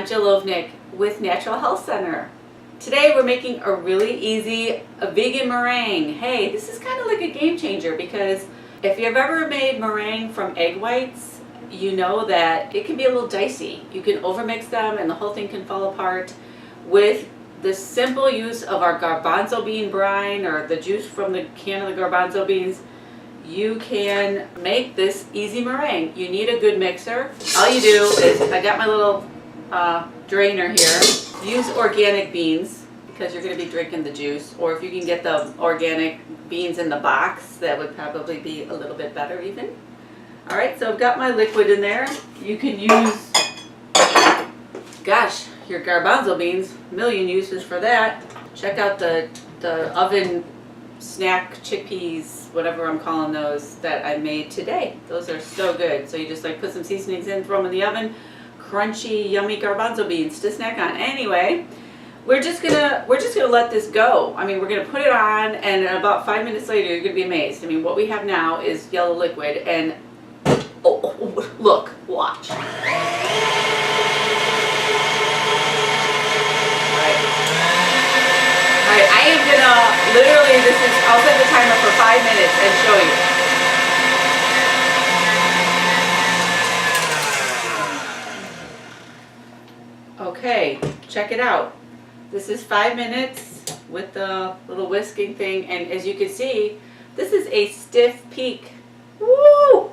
I'm Jill Ovnick with Natural Health Center. Today we're making a really easy vegan meringue. Hey, this is kind of like a game changer because if you've ever made meringue from egg whites, you know that it can be a little dicey. You can overmix them and the whole thing can fall apart. With the simple use of our garbanzo bean brine or the juice from the can of the garbanzo beans, you can make this easy meringue. You need a good mixer. All you do is, I got my little drainer here. Use organic beans because you're going to be drinking the juice, or if you can get the organic beans in the box, that would probably be a little bit better even. Alright, so I've got my liquid in there. You can use, gosh, your garbanzo beans, a million uses for that. Check out the oven snack chickpeas, whatever I'm calling those, that I made today. Those are so good. So you just like put some seasonings in, throw them in the oven. Crunchy, yummy garbanzo beans to snack on. Anyway, we're just gonna let this go. I mean, we're gonna put it on, and about 5 minutes later, you're gonna be amazed. I mean, what we have now is yellow liquid, and oh, look, watch. Alright, I am gonna, literally, I'll set the timer for 5 minutes and show you. Okay, check it out. This is 5 minutes with the little whisking thing, and as you can see, this is a stiff peak. Woo!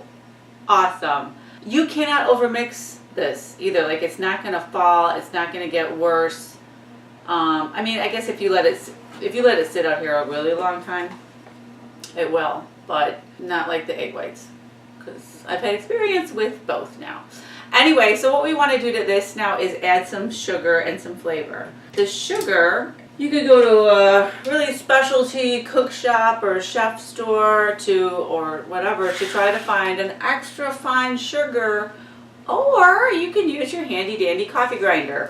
Awesome. You cannot overmix this either. Like, it's not gonna fall, it's not gonna get worse. I mean, I guess if you let it sit out here a really long time, it will, but not like the egg whites, because I've had experience with both now. Anyway, so what we want to do to this now is add some sugar and some flavor. The sugar, you could go to a really specialty cook shop or chef store or whatever to try to find an extra fine sugar, or you can use your handy dandy coffee grinder.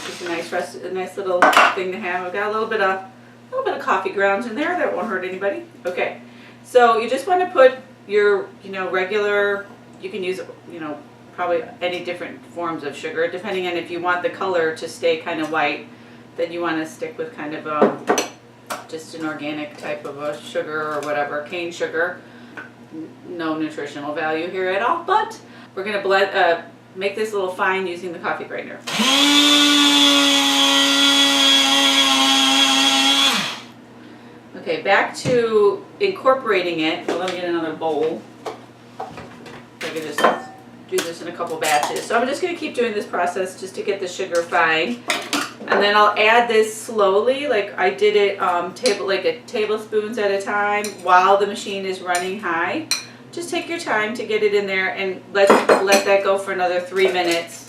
Just a nice little thing to have. I've got a little bit of coffee grounds in there. That won't hurt anybody. Okay, so you just want to put your regular. You can use probably any different forms of sugar, depending on if you want the color to stay kind of white. Then you want to stick with kind of just an organic type of a sugar or whatever, cane sugar. No nutritional value here at all, but we're gonna blend. Make this a little fine using the coffee grinder. Okay, back to incorporating it. Well, let me get another bowl. I can just do this in a couple batches. So I'm just going to keep doing this process just to get the sugar fine. And then I'll add this slowly, like I did it tablespoons at a time while the machine is running high. Just take your time to get it in there and let that go for another 3 minutes.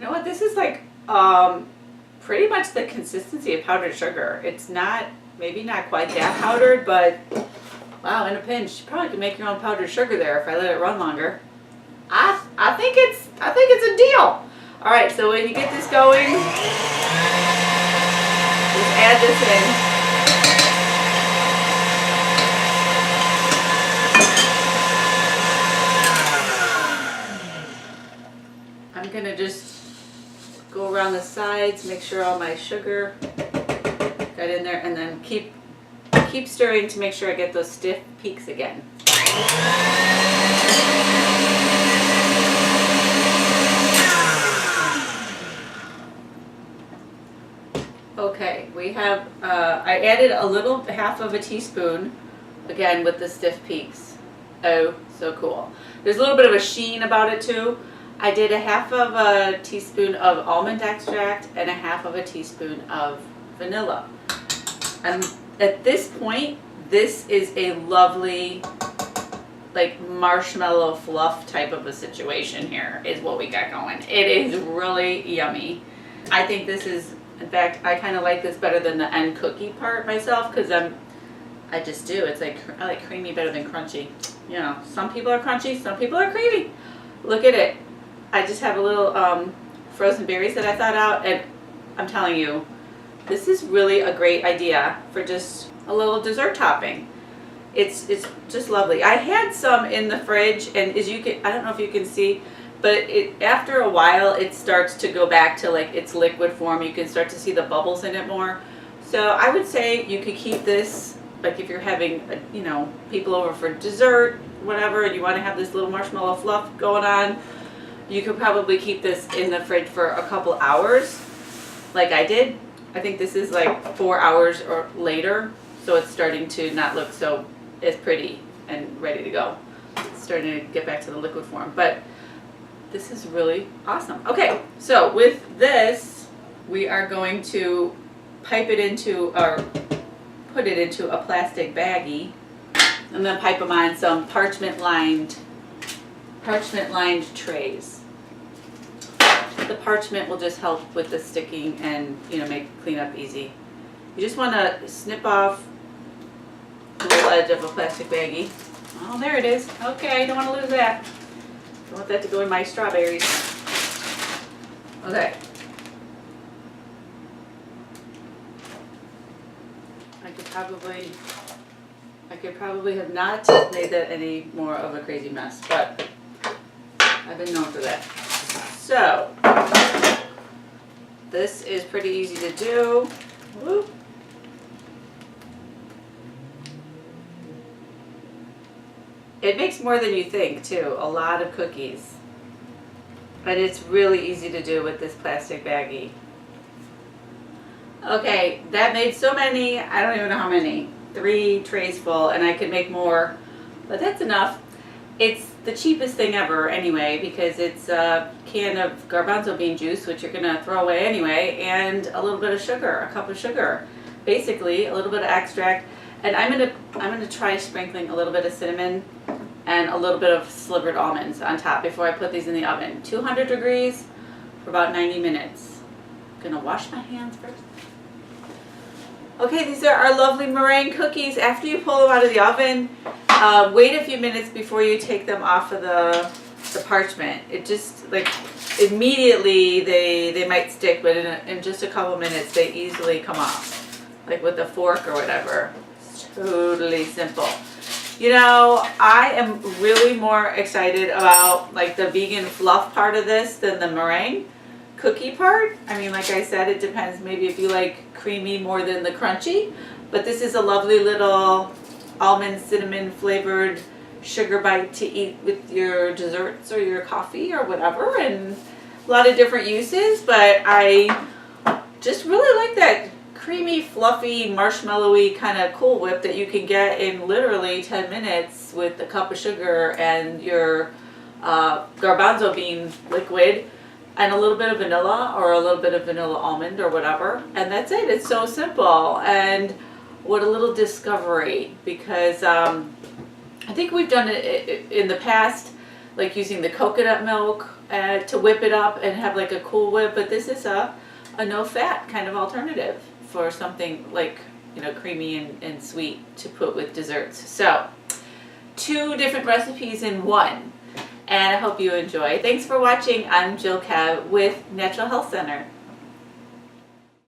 You know what, this is like pretty much the consistency of powdered sugar. It's not, maybe not quite that powdered, but wow, in a pinch, you probably could make your own powdered sugar there if I let it run longer. I think it's a deal. All right, so when you get this going, just add this in. I'm gonna just go around the sides, make sure all my sugar got in there, and then keep stirring to make sure I get those stiff peaks again. Okay, we have, I added a little, half of a teaspoon, again with the stiff peaks. Oh, so cool. There's a little bit of a sheen about it too. I did a half of a teaspoon of almond extract and a half of a teaspoon of vanilla. And At this point, this is a lovely, like, marshmallow fluff type of a situation here is what we got going. It is really yummy. I think this is, in fact, I kind of like this better than the end cookie part myself, because I just do. It's like, I like creamy better than crunchy. You know, some people are crunchy, some people are creamy. Look at it. I just have a little frozen berries that I thought out, and I'm telling you, this is really a great idea for just a little dessert topping. It's just lovely. I had some in the fridge, and as you can, I don't know if you can see, but after a while it starts to go back to like its liquid form. You can start to see the bubbles in it more. So I would say you could keep this, like if you're having, you know, people over for dessert, whatever, and you want to have this little marshmallow fluff going on, you could probably keep this in the fridge for a couple hours, like I did. I think this is like 4 hours or later, so it's starting to not look so as pretty and ready to go. It's starting to get back to the liquid form, but this is really awesome. Okay, so with this, we are going to pipe it into, or put it into a plastic baggie. I'm going to pipe them on some parchment lined trays. The parchment will just help with the sticking and, you know, make cleanup easy. You just want to snip off the little edge of a plastic baggie. Oh, there it is. Okay, don't want to lose that. Don't want that to go in my strawberries. Okay. I could probably have not made that any more of a crazy mess, but I've been known for that. So, this is pretty easy to do. Whoop. It makes more than you think too, a lot of cookies. But it's really easy to do with this plastic baggie. Okay, that made so many, I don't even know how many, 3 trays full, and I could make more, but that's enough. It's the cheapest thing ever anyway, because it's a can of garbanzo bean juice, which you're gonna throw away anyway, and a little bit of sugar, a cup of sugar, basically a little bit of extract. And I'm gonna try sprinkling a little bit of cinnamon and a little bit of slivered almonds on top before I put these in the oven. 200 degrees for about 90 minutes. I'm gonna wash my hands first. Okay, these are our lovely meringue cookies. After you pull them out of the oven, wait a few minutes before you take them off of the parchment. It just, like, immediately they might stick, but in just a couple minutes they easily come off, like with a fork or whatever. It's totally simple. You know, I am really more excited about like the vegan fluff part of this than the meringue cookie part. I mean, like I said, it depends maybe if you like creamy more than the crunchy, but this is a lovely little almond cinnamon flavored sugar bite to eat with your desserts or your coffee or whatever, and a lot of different uses. But I just really like that creamy, fluffy, marshmallowy kind of Cool Whip that you can get in literally 10 minutes with a cup of sugar and your garbanzo bean liquid and a little bit of vanilla or a little bit of vanilla almond or whatever, and that's it. It's so simple, and what a little discovery, because I think we've done it in the past, like using the coconut milk to whip it up and have like a Cool Whip, but this is a no-fat kind of alternative for something like, you know, creamy and sweet to put with desserts. So 2 different recipes in one, and I hope you enjoy. Thanks for watching. I'm Jill Kev with Natural Health Center.